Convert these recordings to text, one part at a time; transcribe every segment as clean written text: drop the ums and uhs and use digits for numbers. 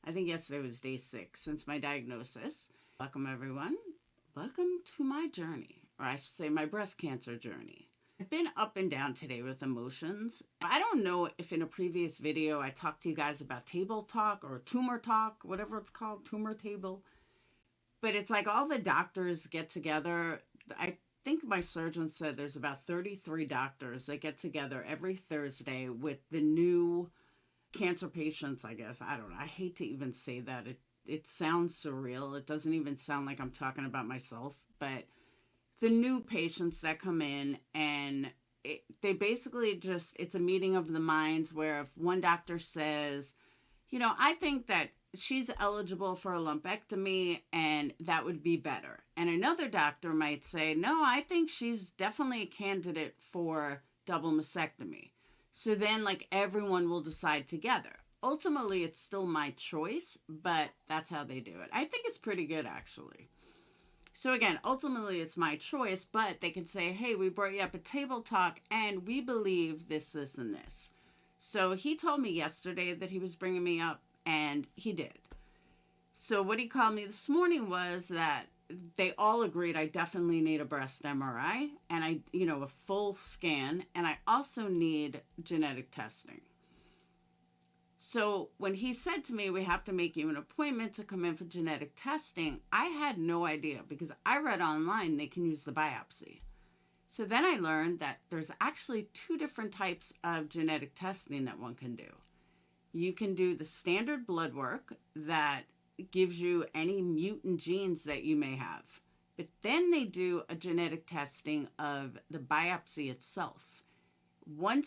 I think yesterday was day 6 since my diagnosis. Welcome, everyone. Welcome to my journey, or I should say my breast cancer journey. I've been up and down today with emotions. I don't know if in a previous video I talked to you guys about table talk or tumor talk, whatever it's called, tumor table. But it's like all the doctors get together. I think my surgeon said there's about 33 doctors that get together every Thursday with the new cancer patients, I guess. I don't know. I hate to even say that. It sounds surreal. It doesn't even sound like I'm talking about myself. But the new patients that come in, and they basically just, it's a meeting of the minds where if one doctor says, I think that she's eligible for a lumpectomy and that would be better. And another doctor might say, no, I think she's definitely a candidate for double mastectomy. So then like everyone will decide together. Ultimately, it's still my choice, but that's how they do it. I think it's pretty good, actually. So again, ultimately it's my choice, but they can say, hey, we brought you up a table talk and we believe this, this, and this. So he told me yesterday that he was bringing me up, and he did. So what he called me this morning was that they all agreed I definitely need a breast MRI and a full scan, and I also need genetic testing. So when he said to me, we have to make you an appointment to come in for genetic testing, I had no idea because I read online they can use the biopsy. So then I learned that there's actually 2 different types of genetic testing that one can do. You can do the standard blood work that gives you any mutant genes that you may have. But then they do a genetic testing of the biopsy itself. What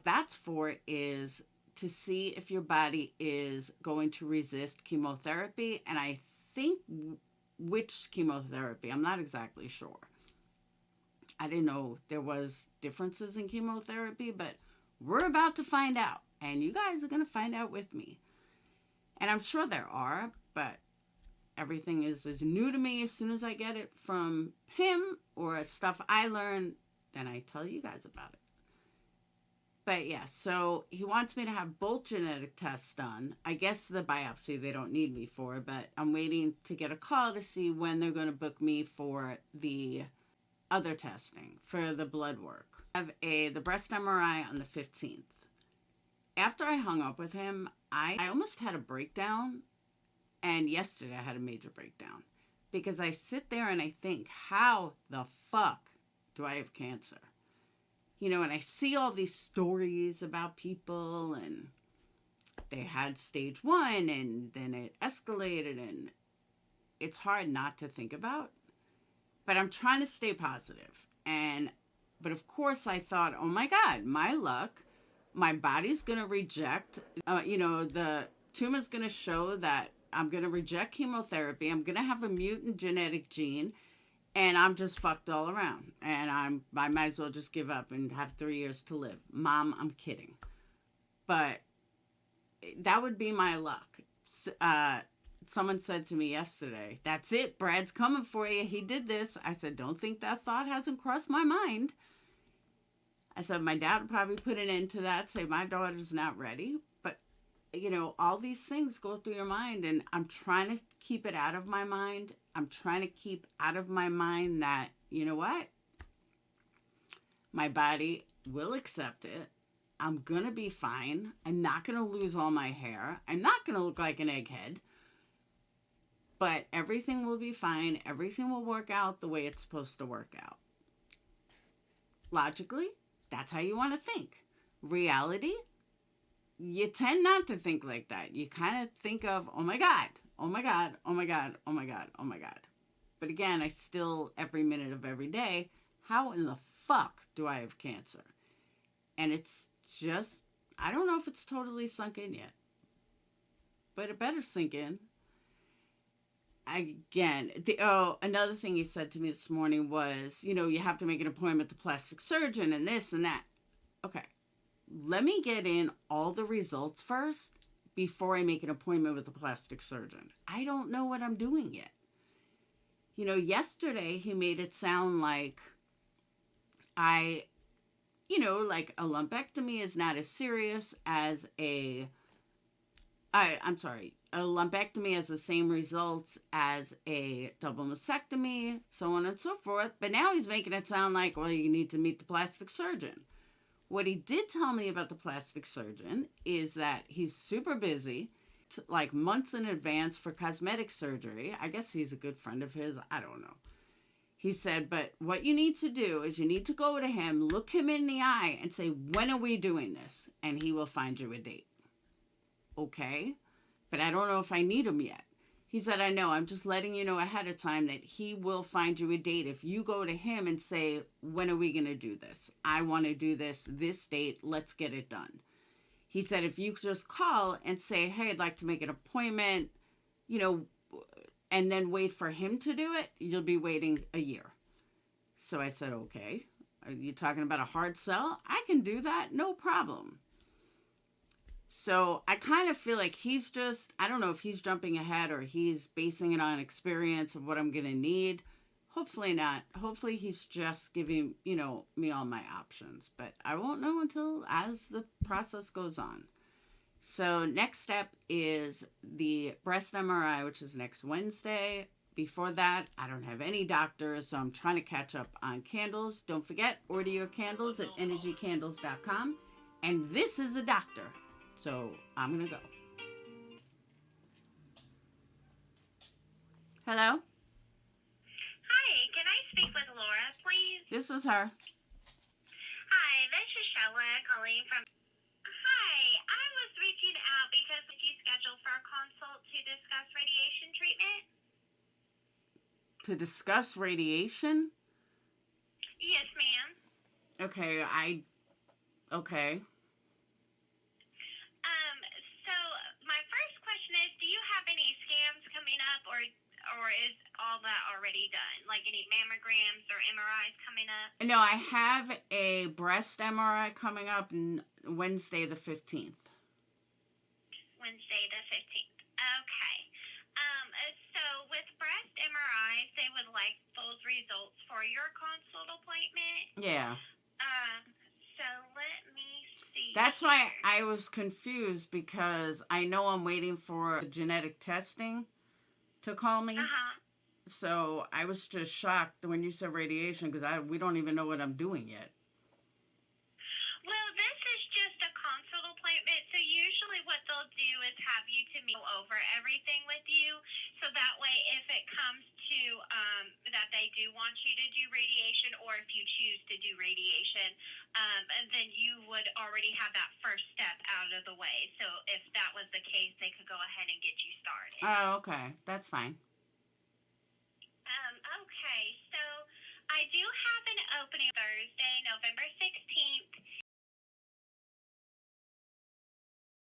that's for is to see if your body is going to resist chemotherapy, and I think which chemotherapy, I'm not exactly sure. I didn't know there was differences in chemotherapy, but we're about to find out, and you guys are going to find out with me. And I'm sure there are, but everything is as new to me. As soon as I get it from him or stuff I learn, then I tell you guys about it. But yeah, so he wants me to have both genetic tests done. I guess the biopsy they don't need me for, but I'm waiting to get a call to see when they're going to book me for the other testing, for the blood work. I have the breast MRI on the 15th. After I hung up with him, I almost had a breakdown. And yesterday I had a major breakdown. Because I sit there and I think, how the fuck do I have cancer? And I see all these stories about people, and they had stage 1, and then it escalated, and it's hard not to think about. But I'm trying to stay positive. But of course I thought, oh my God, my luck, my body's going to reject, the tumor's going to show that I'm going to reject chemotherapy. I'm going to have a mutant genetic gene. And I'm just fucked all around. And I might as well just give up and have 3 years to live. Mom, I'm kidding. But that would be my luck. Someone said to me yesterday, that's it, Brad's coming for you. He did this. I said, don't think that thought hasn't crossed my mind. I said, my dad would probably put an end to that, say my daughter's not ready. But, all these things go through your mind, and I'm trying to keep it out of my mind. I'm trying to keep out of my mind that, you know what? My body will accept it. I'm going to be fine. I'm not going to lose all my hair. I'm not going to look like an egghead. But everything will be fine. Everything will work out the way it's supposed to work out. Logically, that's how you want to think. Reality, you tend not to think like that. You kind of think of, oh my God, oh my God, oh my God, oh my God, oh my God. But again, I still, every minute of every day, how in the fuck do I have cancer? And it's just, I don't know if it's totally sunk in yet. But it better sink in. Again, another thing he said to me this morning was, you have to make an appointment with the plastic surgeon and this and that. Okay, let me get in all the results first before I make an appointment with the plastic surgeon. I don't know what I'm doing yet. Yesterday he made it sound like like a lumpectomy is not as serious as a I'm sorry, a lumpectomy has the same results as a double mastectomy, so on and so forth. But now he's making it sound like, well, you need to meet the plastic surgeon. What he did tell me about the plastic surgeon is that he's super busy, like months in advance for cosmetic surgery. I guess he's a good friend of his. I don't know. He said, but what you need to do is you need to go to him, look him in the eye, and say, when are we doing this? And he will find you a date. Okay? But I don't know if I need him yet. He said, I know. I'm just letting you know ahead of time that he will find you a date. If you go to him and say, when are we going to do this? I want to do this date. Let's get it done. He said, if you just call and say, hey, I'd like to make an appointment, you know, and then wait for him to do it, you'll be waiting a year. So I said, okay. Are you talking about a hard sell? I can do that. No problem. So I kind of feel like he's just, I don't know if he's jumping ahead or he's basing it on experience of what I'm going to need. Hopefully not. Hopefully he's just giving, me all my options. But I won't know until as the process goes on. So next step is the breast MRI, which is next Wednesday. Before that, I don't have any doctors, so I'm trying to catch up on candles. Don't forget, order your candles at energycandles.com. And this is a doctor. So I'm going to go. Hello? Hi, can I speak with Laura, please? This is her. Hi, this is Sheila calling from... Hi, I was reaching out because you scheduled for a consult to discuss radiation treatment? To discuss radiation? Yes, ma'am. Okay, Okay. So my first question is, do you have any scans coming up, or is all that already done? Like any mammograms or MRIs coming up? No, I have a breast MRI coming up Wednesday the 15th. Wednesday the 15th. Okay. So with breast MRIs, they would like those results for your consult appointment. Yeah. So let me see. That's why I was confused because I know I'm waiting for genetic testing to call me. So I was just shocked when you said radiation because we don't even know what I'm doing yet. Well, this is just a consult appointment. So usually what they'll do is have you to go over everything with you. So that way, if it comes to that they do want you to do radiation, or if you choose to do radiation, then you would already have that first step out of the way. So if that was the case, they could go ahead and get you started. Oh, okay. That's fine. Okay, so I do have an opening Thursday, November 16th